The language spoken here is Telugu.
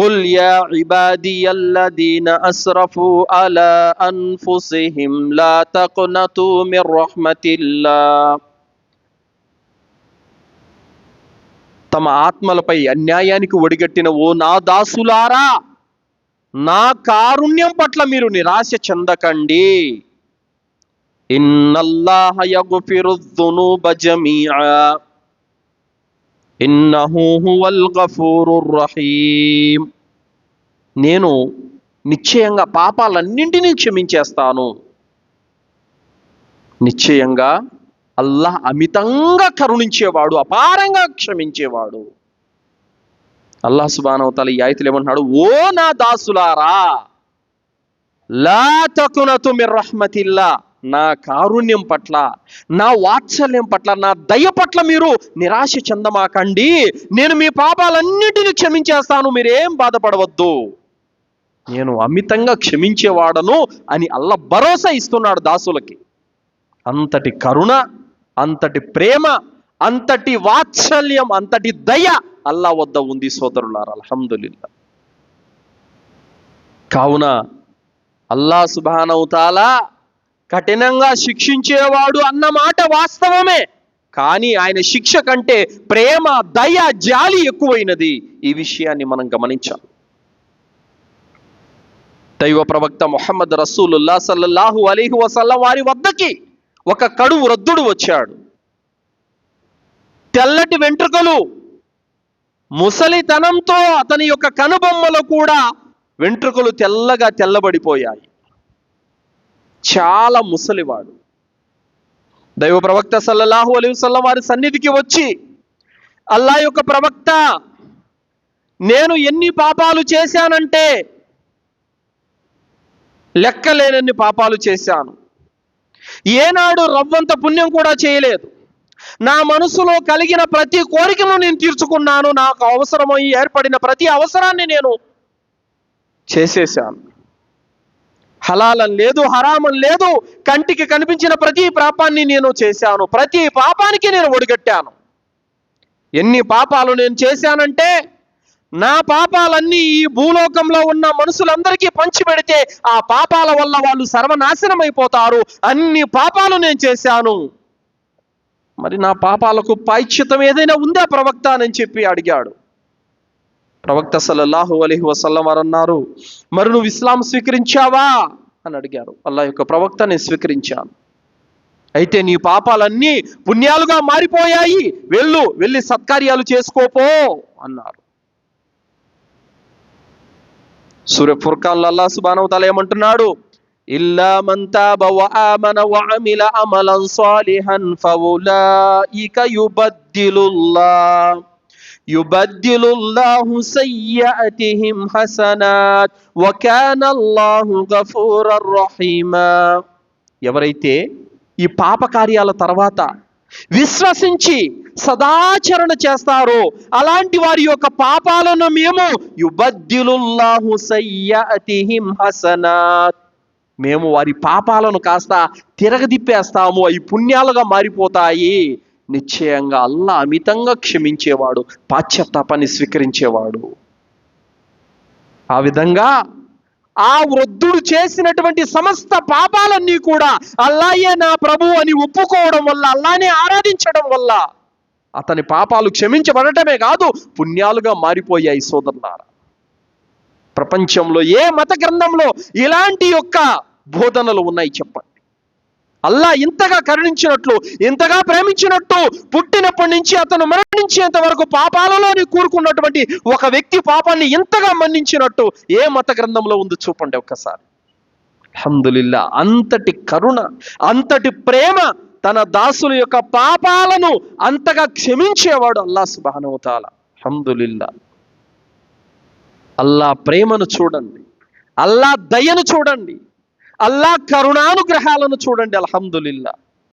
قل يا عبادي الذين أسرفوا على أنفسهم لا تقنطوا من رحمة الله. తమ ఆత్మలపై అన్యాయానికి ఒడిగట్టిన ఓ నా దాసులారా, నా కారుణ్యం పట్ల మీరు నిరాశ చెందకండి. ఇన్నల్లాహ యగ్ఫిరు ذునూబ జమీఆ ఇన్నహు హువల్ గఫూరుర్ రహీమ్. నేను నిశ్చయంగా పాపాలన్నింటినీ క్షమించేస్తాను. నిశ్చయంగా అల్లాహ్ అమితంగా కరుణించేవాడు, అపారంగా క్షమించేవాడు. అల్లాహ్ సుబ్హానహు వ తఆలా ఈ ఆయతలో ఏమంటున్నాడు? ఓ నా దాసులారా, లా తకునతు మిర్ రహ్మతిల్లా, నా కారుణ్యం పట్ల, నా వాత్సల్యం పట్ల, నా దయ పట్ల మీరు నిరాశ చెందమాకండి. నేను మీ పాపాలన్నిటిని క్షమించేస్తాను, మీరేం బాధపడవద్దు, నేను అమితంగా క్షమించేవాడను అని అల్లాహ్ భరోసా ఇస్తున్నాడు దాసులకి. అంతటి కరుణ, అంతటి ప్రేమ, అంతటి వాత్సల్యం, అంతటి దయ అల్లాహ్ వద్ద ఉంది సోదరులారా. అల్హమ్దులిల్లాహ్. కావున అల్లాహ్ సుబ్హానహు వ తఆలా కఠినంగా శిక్షించేవాడు అన్న మాట వాస్తవమే, కానీ ఆయన శిక్ష కంటే ప్రేమ, దయ, జాలి ఎక్కువైనది. ఈ విషయాన్ని మనం గమనించాలి. దైవ ప్రవక్త ముహమ్మద్ రసూలుల్లాహ్ సల్లల్లాహు అలైహి వసల్లం వారి వద్దకి ఒక కడు వృద్ధుడు వచ్చాడు. తెల్లటి వెంట్రుకలు, ముసలితనంతో అతని యొక్క కనుబొమ్మలో కూడా వెంట్రుకలు తెల్లగా తెల్లబడిపోయాయి. చాలా ముసలివాడు. దైవ ప్రవక్త సల్లల్లాహు అలైహి వసల్లం వారి సన్నిధికి వచ్చి, అల్లాహ్ యొక్క ప్రవక్త, నేను ఎన్ని పాపాలు చేశానంటే లెక్కలేనన్ని పాపాలు చేశాను. ఏనాడు రవ్వంత పుణ్యం కూడా చేయలేదు. నా మనసులో కలిగిన ప్రతి కోరికను నేను తీర్చుకున్నాను. నాకు అవసరమై ఏర్పడిన ప్రతి అవసరాన్ని నేను చేసేశాను. హలాలం లేదు, హరామం లేదు. కంటికి కనిపించిన ప్రతి పాపాన్ని నేను చేశాను. ప్రతి పాపానికి నేను ఒడిగట్టాను. ఎన్ని పాపాలు నేను చేశానంటే, నా పాపాలన్నీ ఈ భూలోకంలో ఉన్న మనుషులందరికీ పంచిపెడితే ఆ పాపాల వల్ల వాళ్ళు సర్వనాశనం అయిపోతారు. అన్ని పాపాలు నేను చేశాను. మరి నా పాపాలకు ప్రాయశ్చిత్తం ఏదైనా ఉందా ప్రవక్త అని చెప్పి అడిగాడు. ప్రవక్త సల్లల్లాహు అలైహి వసల్లం వారు అన్నారు, మరి నువ్వు ఇస్లాం స్వీకరించావా అని అడిగారు. అల్లాహ్ యొక్క ప్రవక్త, నేను స్వీకరించాను. అయితే నీ పాపాలన్నీ పుణ్యాలుగా మారిపోయాయి, వెళ్ళి సత్కార్యాలు చేసుకోపో అన్నారు. సూర ఫుర్ఖాన్ అల్లాహ్ సుబ్హానహు వ తఆలా ఏమంటున్నాడు? ఇల్లా మన్ తాబ వ ఆమన వ అమిల అమలన్ సాలిహన్ ఫౌలాయిక యుబద్దిలుల్లాహు సయ్యాతిహిం హసనాత్ వ కానల్లాహు గఫూరర్ రహీమా. ఎవరైతే ఈ పాప కార్యాల తర్వాత విశ్వసించి సదాచరణ చేస్తారో అలాంటి వారి యొక్క పాపాలను మేము యుబద్దిలుల్లాహు సయ్యాతిహిం హసనాత్, మేము వారి పాపాలను కాస్త తిరగదిప్పేస్తాము, అవి పుణ్యాలుగా మారిపోతాయి. నిశ్చయంగా అల్లాహ్ అమితంగా క్షమించేవాడు, పాశ్చాత్తాపాన్ని స్వీకరించేవాడు. ఆ విధంగా ఆ వృద్ధుడు చేసినటువంటి సమస్త పాపాలన్నీ కూడా అల్లాహే నా ప్రభు అని ఒప్పుకోవడం వల్ల, అల్లాహ్నే ఆరాధించడం వల్ల అతని పాపాలు క్షమించబడటమే కాదు, పుణ్యాలుగా మారిపోయాయి. సోదరులారా, ప్రపంచంలో ఏ మత గ్రంథంలో ఇలాంటి యొక్క బోధనలు ఉన్నాయి చెప్పండి? అల్లాహ్ ఇంతగా కరుణించినట్లు, ఇంతగా ప్రేమించినట్టు, పుట్టినప్పటి నుంచి అతను మరణించేంత వరకు పాపాలలోనే కూరుకున్నటువంటి ఒక వ్యక్తి పాపాన్ని ఇంతగా మన్నించినట్టు ఏ మత గ్రంథంలో ఉందో చూపండి ఒక్కసారి. అల్హమ్దులిల్లాహ్. అంతటి కరుణ, అంతటి ప్రేమ, తన దాసుల యొక్క పాపాలను అంతగా క్షమించేవాడు అల్లాహ్ సుబ్హానహు వ తఆలా. అల్హమ్దులిల్లాహ్. అల్లాహ్ ప్రేమను చూడండి, అల్లాహ్ దయను చూడండి, అల్లాహ్ కరుణానుగ్రహాలను చూడండి. అల్హమ్దులిల్లాహ్.